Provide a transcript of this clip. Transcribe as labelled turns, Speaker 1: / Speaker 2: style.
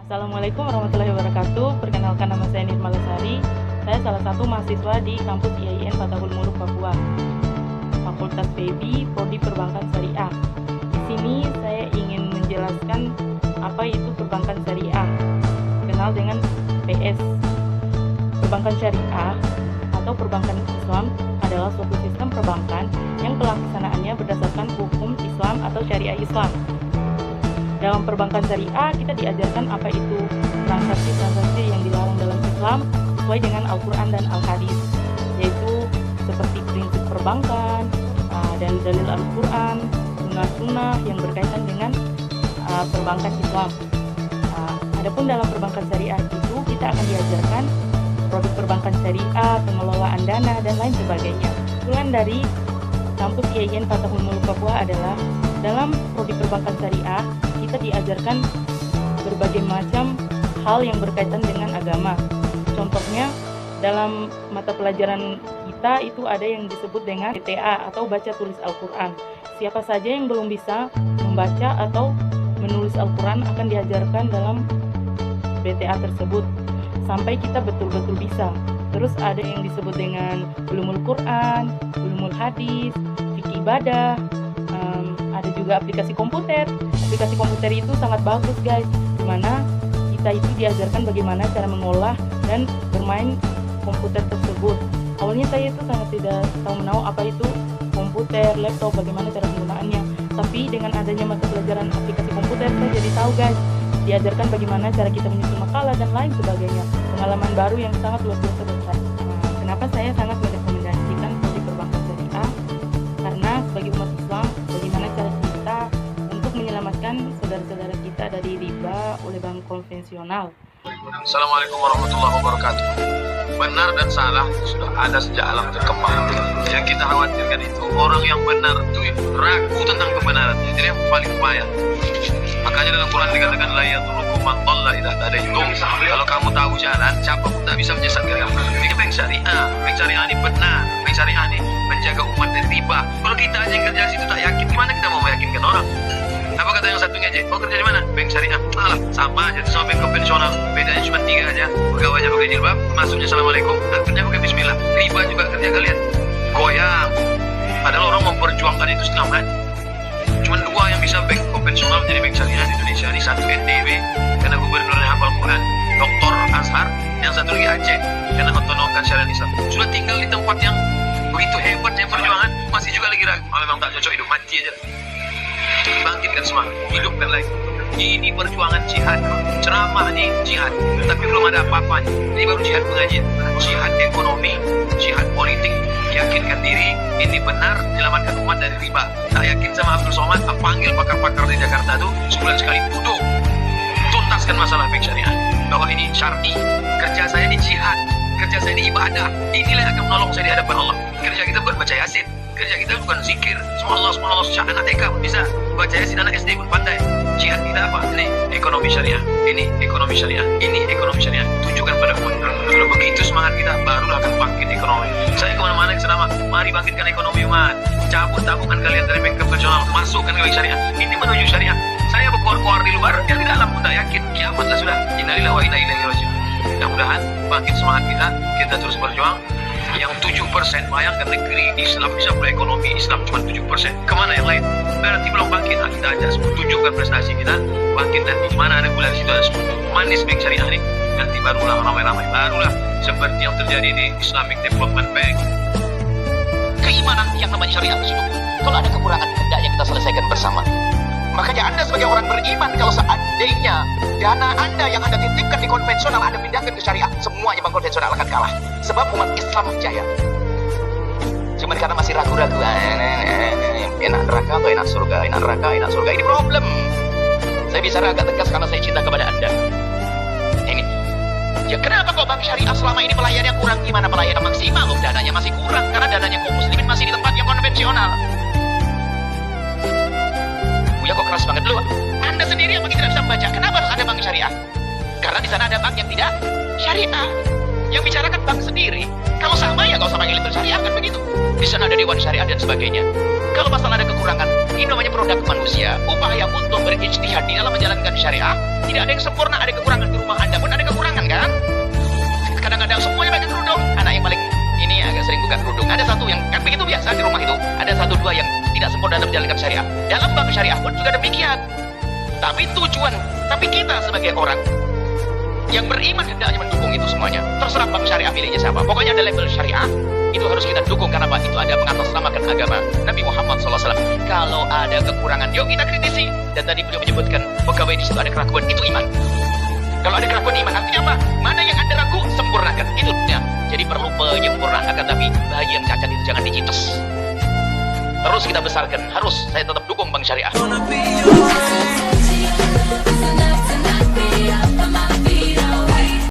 Speaker 1: Assalamualaikum warahmatullahi wabarakatuh. Perkenalkan, nama saya Nirmala Sari. Saya salah satu mahasiswa di kampus IAIN Fatahul Muluk Papua, Fakultas PB, Prodi Perbankan Syariah. Di sini saya ingin menjelaskan apa itu perbankan syariah, kenal dengan PS. Perbankan syariah atau perbankan Islam adalah suatu sistem perbankan yang pelaksanaannya berdasarkan hukum Islam atau syariah Islam. Dalam perbankan syariah, kita diajarkan apa itu transaksi-transaksi yang dilarang dalam Islam sesuai dengan Al-Quran dan Al-Hadis, yaitu seperti prinsip perbankan dan dalil Al-Quran, sunnah-sunnah yang berkaitan dengan perbankan Islam. Adapun dalam perbankan syariah itu, kita akan diajarkan produk perbankan syariah, pengelolaan dana, dan lain sebagainya. Tujuan dari kampus IAIN Fatahul Muluk Papua adalah dalam prodi perbankan syariah, kita diajarkan berbagai macam hal yang berkaitan dengan agama. Contohnya, dalam mata pelajaran kita itu ada yang disebut dengan BTA atau baca tulis Al-Quran. Siapa saja yang belum bisa membaca atau menulis Al-Quran akan diajarkan dalam BTA tersebut sampai kita betul-betul bisa. Terus ada yang disebut dengan ulumul Quran, ulumul hadis, fikih ibadah, ada juga aplikasi komputer. Aplikasi komputer itu sangat bagus guys, dimana kita itu diajarkan bagaimana cara mengolah dan bermain komputer tersebut. Awalnya saya itu sangat tidak tahu menahu apa itu komputer, laptop, bagaimana cara penggunaannya. Tapi dengan adanya mata pelajaran aplikasi komputer, saya jadi tahu guys, diajarkan bagaimana cara kita menyusun makalah dan lain sebagainya. Pengalaman baru yang sangat luar biasa buat saya. Kenapa saya sangat merekomendasikan prodi perbankan syariah? Karena sebagai umat Islam, bagaimana cara kita untuk menyelamatkan saudara-saudara kita dari riba oleh bank konvensional.
Speaker 2: Assalamualaikum warahmatullahi wabarakatuh. Benar dan salah sudah ada sejak alam berkembang. Yang kita khawatirkan itu orang yang benar itu ragu tentang kebenaran. Jadi yang paling bahaya. Makanya dalam Quran dikatakan la yadurrukum man dhalla idza hadaytum. Kalau kamu tahu jalan, siapa pun tak bisa menyesatkan kamu. Ini bank syariah ini benar. Bank syariah ini menjaga umat dari riba. Kalau kita aja yang kerja di situ tak yakin, gimana kita mau meyakinkan orang? Apa kata yang satunya aja? Kau kerja di mana? Bank syariah. Alah, sama aja sama bank konvensional. Bedanya cuma 3 aja. Pegawainya pakai jilbab, masuknya assalamualaikum, akhirnya pakai bismillah. Riba juga kerja kalian. Goyang. Padahal orang memperjuangkan itu setengah mati. Cuma 2 yang bisa bank konvensional menjadi bank syariah di Indonesia. Ini satu NTB karena gubernurnya hafal Quran, Dr. Azhar, yang satu lagi Aceh karena otonomkan syariat Islam. Sudah tinggal di tempat yang begitu hebatnya perjuangan, masih juga lagi ragu. Memang tak cocok, hidup mati aja. Bangkitkan semangat, hidupkan lagi. Ini perjuangan jihad, ceramah nih jihad, tapi belum ada apa-apanya. Ini baru jihad pengajian, jihad ekonomi, jihad politik. Yakinkan diri, ini benar, menyelamatkan umat dari riba. Tak yakin sama Abdul Somad, panggil pakar-pakar di Jakarta tuh sebulan sekali, duduk, tuntaskan masalah bank syariah. Bahwa ini syar'i, kerja saya di jihad, kerja saya di ibadah. Inilah yang akan menolong saya di hadapan Allah. Kerja kita bukan baca yasin, kerja kita bukan zikir. Subhanallah, anak TK pun bisa baca yasin, anak SD pun pandai. Jihad kita apa? Ini ekonomi syariah, ini ekonomi syariah, ini ekonomi syariah. Tunjukkan pada umat. Kalau begitu semangat kita, barulah akan bangkit ekonomi. Saya kemana-mana ceramah, mari bangkitkan ekonomi umat. Cabut tabungan kalian dari bank konvensional, masukkan ke bank syariah. Ini menuju syariah. Saya berkuar-kuar di luar, yang di dalam pun tak yakin. Kiamatlah sudah. Innalillahi wa inna ilaihi raji'un. Mudah-mudahan bangkit semangat kita terus berjuang. Yang 7% bayangkan negeri Islam bisa berekonomi Islam cuma 7%. Kemana yang lain? Berarti belum bangkit. Kita aja semua tunjukkan prestasi kita. Bangkit nanti mana ada gula di situ ada semua. Manis bank syariah ini. Nanti barulah ramai-ramai. Barulah seperti yang terjadi di Islamic Development Bank.
Speaker 3: Keimanan yang namanya syariat tersebut, kalau ada kekurangan hendaknya kita selesaikan bersama. Makanya Anda sebagai orang beriman, kalau seandainya dana Anda yang Anda titipkan di konvensional Anda pindahkan ke syariah, semuanya bank konvensional akan kalah. Sebab umat Islam jaya. Cuma karena masih ragu-ragu, enak neraka atau enak surga, enak neraka, enak surga. Ini problem. Saya bicara agak tegas karena saya cinta kepada Anda. Ini. Ya kenapa kok bank syariah selama ini pelayanannya kurang? Gimana pelayanan maksimal? Loh, dananya masih kurang karena dananya kaum muslimin masih di tempat yang konvensional. Ya kok keras banget dulu. Anda sendiri yang tidak bisa membaca. Kenapa harus ada bank syariah? Karena di sana ada bank yang tidak syariah. Yang bicarakan bank sendiri. Kalau sama ya gak usah panggil itu syariah kan begitu. Di sana ada dewan syariah dan sebagainya. Kalau masalah ada kekurangan, ini namanya produk manusia. Upaya untuk berijtihad di dalam menjalankan syariah. Tidak ada yang sempurna, ada kekurangan. Di rumah Anda pun ada kekurangan kan? Kadang-kadang semuanya pakai kerudung. Anak yang paling ini agak sering buka kerudung. Ada satu yang kan begitu biasa di rumah itu. Ada satu dua yang tidak sempurna dalam menjalankan syariah. Dalam bab syariah pun juga demikian. Tapi kita sebagai orang yang beriman hendaknya mendukung itu semuanya. Terserah bab syariah miliknya siapa. Pokoknya ada label syariah, itu harus kita dukung karena Itu ada mengatasnamakan agama Nabi Muhammad SAW. Kalau ada kekurangan, yuk kita kritisi. Dan tadi beliau menyebutkan pegawai di situ ada keraguan, itu iman. Kalau ada keraguan iman, artinya apa? Mana yang Anda ragu, sempurnakan. Itu ya. Jadi perlu penyempurnaan, akan tapi bayi yang cacat itu jangan dicitos. Terus kita besarkan, harus saya tetap dukung bank syariah.